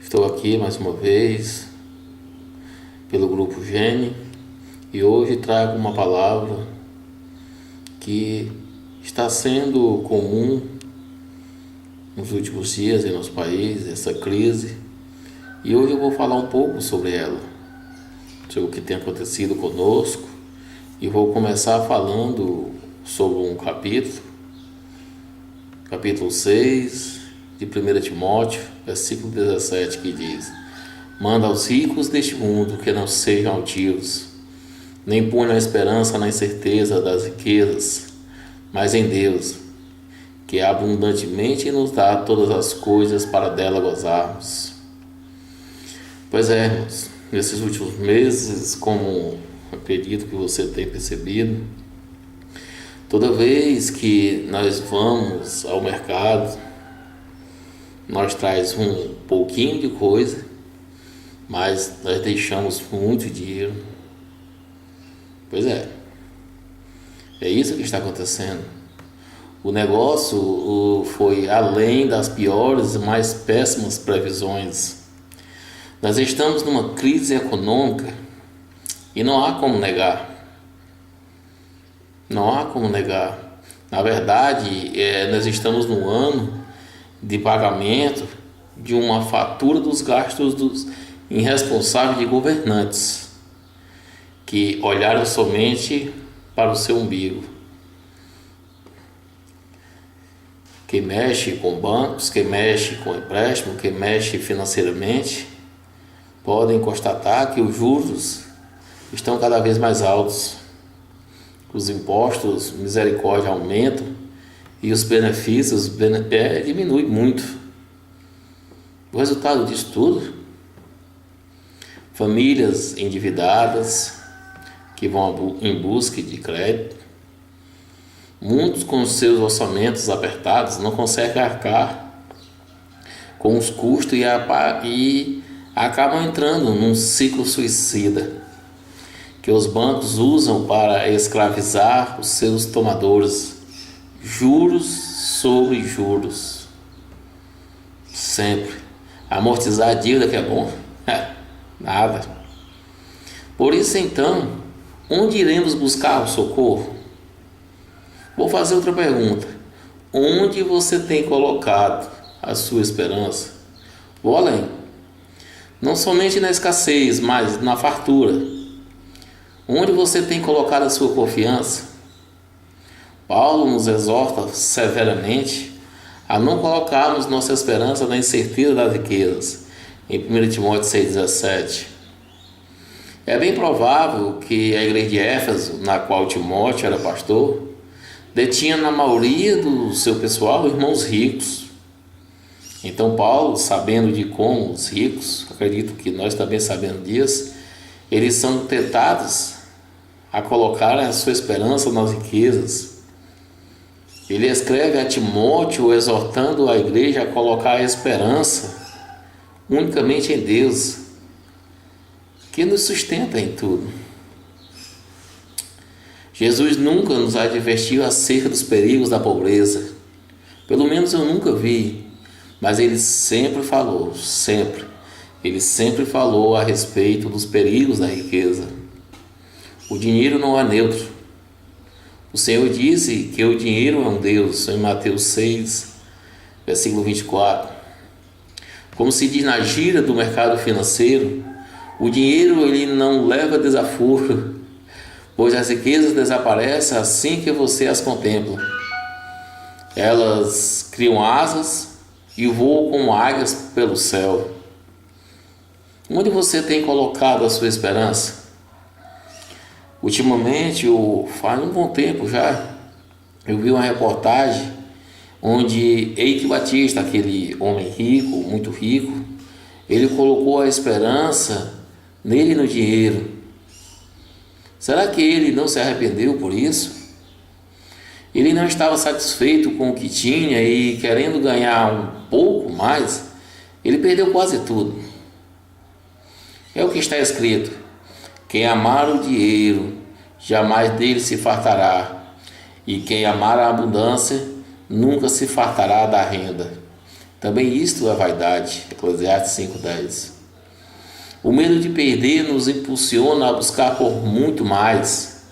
Estou aqui mais uma vez pelo Grupo Gene e hoje trago uma palavra que está sendo comum nos últimos dias em nosso país, essa crise, e hoje eu vou falar um pouco sobre ela, sobre o que tem acontecido conosco, e vou começar falando sobre um capítulo 6 de 1 Timóteo, versículo 17, que diz: manda aos ricos deste mundo que não sejam altivos, nem ponham a esperança na incerteza das riquezas, mas em Deus, que abundantemente nos dá todas as coisas para dela gozarmos. Pois é, irmãos, nesses últimos meses, como acredito que você tem percebido, toda vez que nós vamos ao mercado, nós traz um pouquinho de coisa, mas nós deixamos muito dinheiro. Pois é isso que está acontecendo. O negócio foi além das piores e mais péssimas previsões. Nós estamos numa crise econômica e não há como negar. Não há como negar. Na verdade, nós estamos no ano de pagamento de uma fatura dos gastos dos irresponsáveis de governantes que olharam somente para o seu umbigo. Quem mexe com bancos, quem mexe com empréstimo, quem mexe financeiramente, podem constatar que os juros estão cada vez mais altos, os impostos, misericórdia, aumentam e os benefícios diminuem muito. O resultado disso tudo, famílias endividadas que vão em busca de crédito, muitos com seus orçamentos apertados não conseguem arcar com os custos e acabam entrando num ciclo suicida que os bancos usam para escravizar os seus tomadores. Juros sobre juros. Sempre. Amortizar a dívida que é bom? Nada. Por isso então, onde iremos buscar o socorro? Vou fazer outra pergunta. Onde você tem colocado a sua esperança? Vou além. Não somente na escassez, mas na fartura. Onde você tem colocado a sua confiança? Paulo nos exorta severamente a não colocarmos nossa esperança na incerteza das riquezas, em 1 Timóteo 6,17. É bem provável que a igreja de Éfeso, na qual Timóteo era pastor, detinha na maioria do seu pessoal irmãos ricos. Então Paulo, sabendo de como os ricos, acredito que nós também sabemos disso, eles são tentados a colocar a sua esperança nas riquezas. Ele escreve a Timóteo exortando a igreja a colocar a esperança unicamente em Deus, que nos sustenta em tudo. Jesus nunca nos advertiu acerca dos perigos da pobreza. Pelo menos eu nunca vi, mas ele sempre falou, Ele sempre falou a respeito dos perigos da riqueza. O dinheiro não é neutro. O Senhor disse que o dinheiro é um Deus, em Mateus 6, versículo 24. Como se diz na gíria do mercado financeiro, o dinheiro ele não leva desaforo, pois as riquezas desaparecem assim que você as contempla. Elas criam asas e voam como águias pelo céu. Onde você tem colocado a sua esperança? Ultimamente, faz um bom tempo já, eu vi uma reportagem onde Eike Batista, aquele homem rico, muito rico, ele colocou a esperança nele e no dinheiro. Será que ele não se arrependeu por isso? Ele não estava satisfeito com o que tinha e querendo ganhar um pouco mais, ele perdeu quase tudo. É o que está escrito: quem amar o dinheiro, jamais dele se fartará, e quem amar a abundância, nunca se fartará da renda. Também isto é vaidade. Eclesiastes 5:10. O medo de perder nos impulsiona a buscar por muito mais.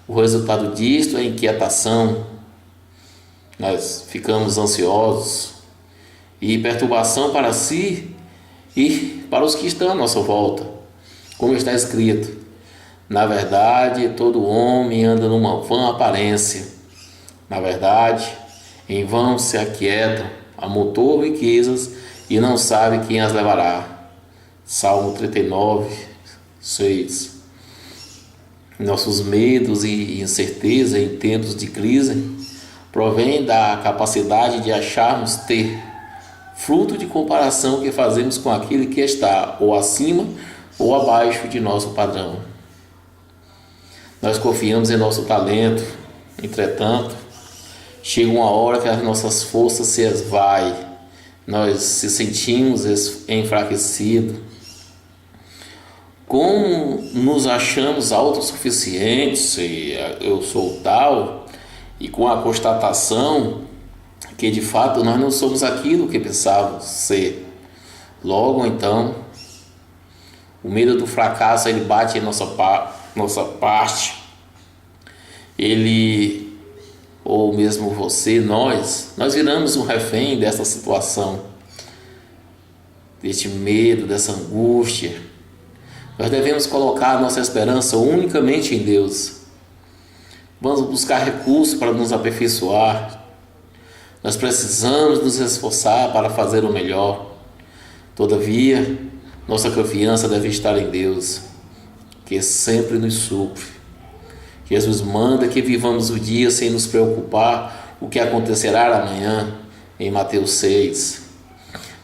O resultado disto é inquietação. Nós ficamos ansiosos e perturbação para si e para os que estão à nossa volta. Como está escrito: na verdade, todo homem anda numa vã aparência. Na verdade, em vão se aquietam, amontoam riquezas e não sabe quem as levará. Salmo 39:6. Nossos medos e incerteza em tempos de crise provém da capacidade de acharmos ter fruto de comparação que fazemos com aquele que está ou acima ou abaixo de nosso padrão. Nós confiamos em nosso talento, entretanto, chega uma hora que as nossas forças se esvaem, nós se sentimos enfraquecidos. Como nos achamos autossuficientes, eu sou tal, e com a constatação que de fato nós não somos aquilo que pensávamos ser. Logo então, o medo do fracasso ele bate em nossa parte. Ele, ou mesmo você, nós viramos um refém dessa situação, deste medo, dessa angústia. Nós devemos colocar nossa esperança unicamente em Deus. Vamos buscar recursos para nos aperfeiçoar. Nós precisamos nos esforçar para fazer o melhor. Todavia, nossa confiança deve estar em Deus, que sempre nos supre. Jesus manda que vivamos o dia sem nos preocupar o que acontecerá amanhã, em Mateus 6.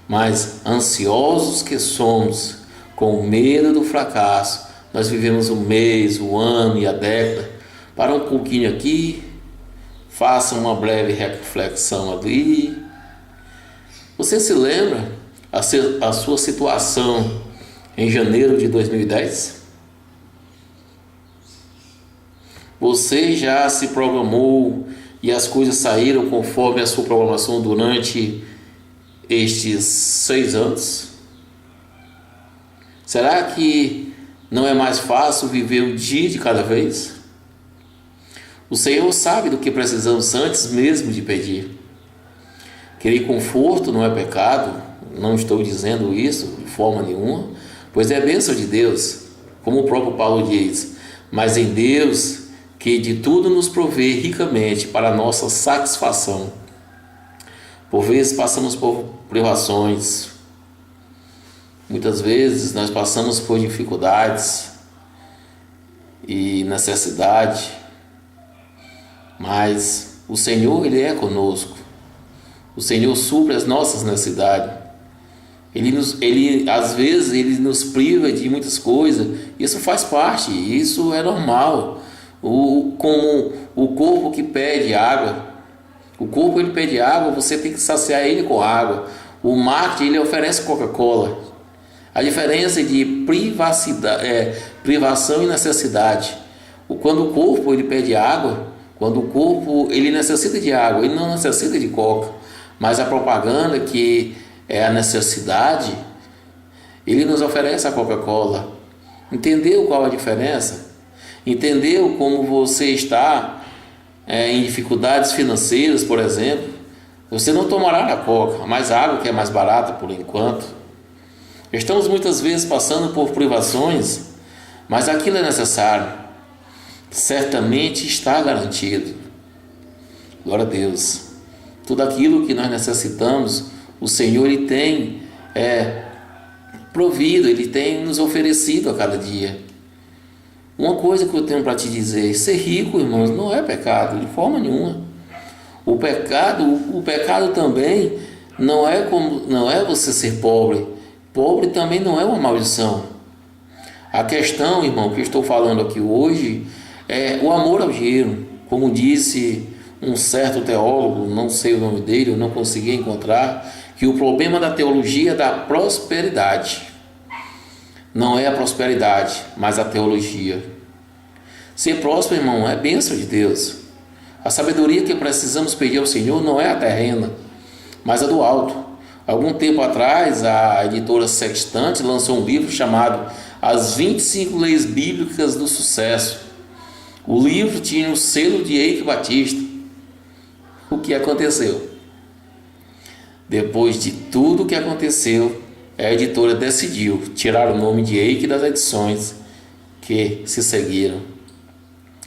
Mas ansiosos que somos, com medo do fracasso, nós vivemos o mês, o ano e a década. Para um pouquinho aqui, faça uma breve reflexão ali. Você se lembra a sua situação em janeiro de 2010? Você já se programou e as coisas saíram conforme a sua programação durante estes 6 anos? Será que não é mais fácil viver um dia de cada vez? O Senhor sabe do que precisamos antes mesmo de pedir. Querer conforto não é pecado, não estou dizendo isso de forma nenhuma, pois é bênção de Deus, como o próprio Paulo diz, mas em Deus que de tudo nos provê ricamente para a nossa satisfação. Por vezes passamos por privações, muitas vezes nós passamos por dificuldades e necessidade, mas o Senhor, Ele é conosco. O Senhor supre as nossas necessidades. Às vezes, Ele nos priva de muitas coisas. Isso faz parte, isso é normal. Como o corpo que pede água. O corpo, ele pede água, você tem que saciar ele com água. O marketing, ele oferece Coca-Cola. A diferença de privação e necessidade. Quando o corpo, ele pede água, quando o corpo ele necessita de água, ele não necessita de coca, mas a propaganda que é a necessidade, ele nos oferece a Coca-Cola. Entendeu qual a diferença? Entendeu como você está em dificuldades financeiras, por exemplo? Você não tomará a coca, mas a água que é mais barata por enquanto. Estamos muitas vezes passando por privações, mas aquilo é necessário. Certamente está garantido. Glória a Deus. Tudo aquilo que nós necessitamos, o Senhor Ele tem provido, Ele tem nos oferecido a cada dia. Uma coisa que eu tenho para te dizer: ser rico, irmãos, não é pecado, de forma nenhuma. O pecado também não é você ser pobre. Pobre também não é uma maldição. A questão, irmão, que eu estou falando aqui hoje é o amor ao dinheiro. Como disse um certo teólogo, não sei o nome dele, eu não consegui encontrar, que o problema da teologia é da prosperidade. Não é a prosperidade, mas a teologia. Ser próspero, irmão, é bênção de Deus. A sabedoria que precisamos pedir ao Senhor não é a terrena, mas a do alto. Algum tempo atrás, a editora Sextante lançou um livro chamado As 25 Leis Bíblicas do Sucesso. O livro tinha o selo de Eike Batista. O que aconteceu? Depois de tudo o que aconteceu, a editora decidiu tirar o nome de Eike das edições que se seguiram.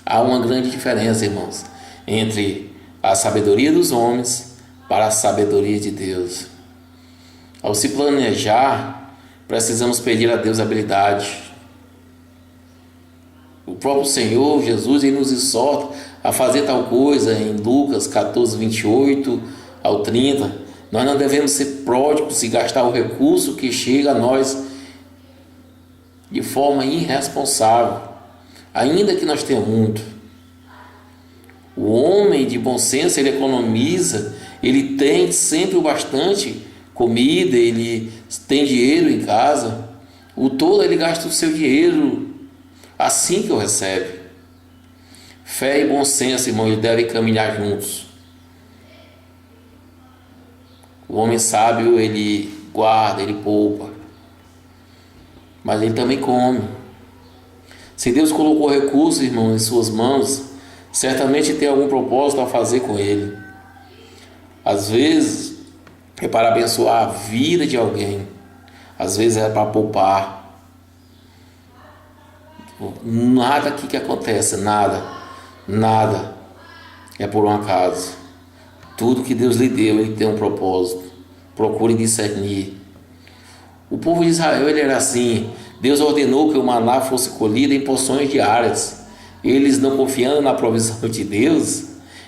Há uma grande diferença, irmãos, entre a sabedoria dos homens para a sabedoria de Deus. Ao se planejar, precisamos pedir a Deus habilidade. O próprio Senhor Jesus ele nos exorta a fazer tal coisa em Lucas 14, 28 ao 30. Nós não devemos ser pródigos e gastar o recurso que chega a nós de forma irresponsável, ainda que nós tenhamos muito. O homem de bom senso, ele economiza, ele tem sempre o bastante comida, ele tem dinheiro em casa. O tolo, ele gasta o seu dinheiro assim que o recebe. Fé e bom senso, irmão, eles devem caminhar juntos. O homem sábio, ele guarda, ele poupa, mas ele também come. Se Deus colocou recursos, irmão, em suas mãos, certamente tem algum propósito a fazer com ele. Às vezes é para abençoar a vida de alguém, às vezes é para poupar. Nada aqui que acontece, nada é por um acaso. Tudo que Deus lhe deu, ele tem um propósito. Procure discernir. O povo de Israel, ele era assim. Deus ordenou que o maná fosse colhido em porções diárias. Eles, não confiando na provisão de Deus,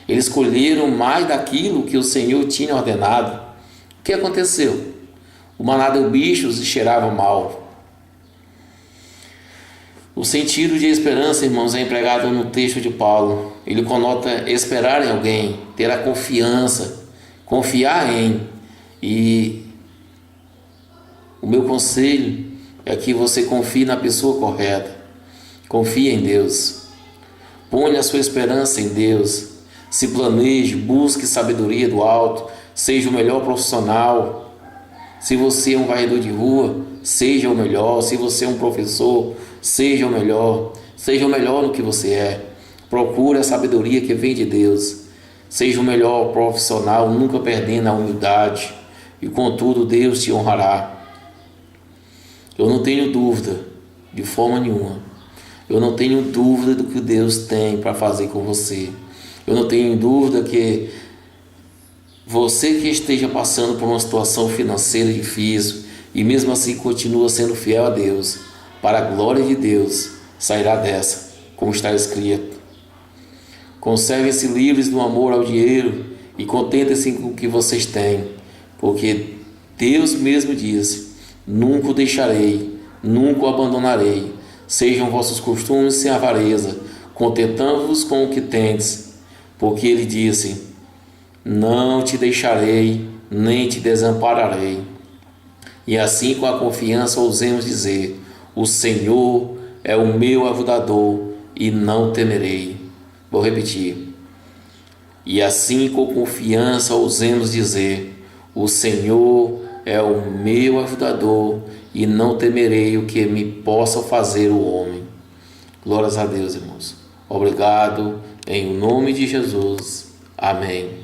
eles colheram mais daquilo que o Senhor tinha ordenado. O que aconteceu? O maná deu bichos e cheirava mal. O sentido de esperança, irmãos, é empregado no texto de Paulo. Ele conota esperar em alguém, ter a confiança, confiar em. E o meu conselho é que você confie na pessoa correta. Confie em Deus. Ponha a sua esperança em Deus. Se planeje, busque sabedoria do alto. Seja o melhor profissional. Se você é um varredor de rua, seja o melhor. Se você é um professor, seja o melhor. Seja o melhor no que você é. Procure a sabedoria que vem de Deus. Seja o melhor profissional, nunca perdendo a humildade. E contudo, Deus te honrará. Eu não tenho dúvida, de forma nenhuma. Eu não tenho dúvida do que Deus tem para fazer com você. Eu não tenho dúvida que você que esteja passando por uma situação financeira difícil e mesmo assim continua sendo fiel a Deus, para a glória de Deus, sairá dessa, como está escrito. Conservem-se livres do amor ao dinheiro e contentem-se com o que vocês têm, porque Deus mesmo disse: nunca o deixarei, nunca o abandonarei. Sejam vossos costumes sem avareza, contentando-vos com o que tendes, porque ele disse: não te deixarei, nem te desampararei. E assim, com a confiança, ousemos dizer: o Senhor é o meu ajudador e não temerei. Vou repetir. E assim, com confiança, ousemos dizer: o Senhor é o meu ajudador e não temerei o que me possa fazer o homem. Glórias a Deus, irmãos. Obrigado, em nome de Jesus. Amém.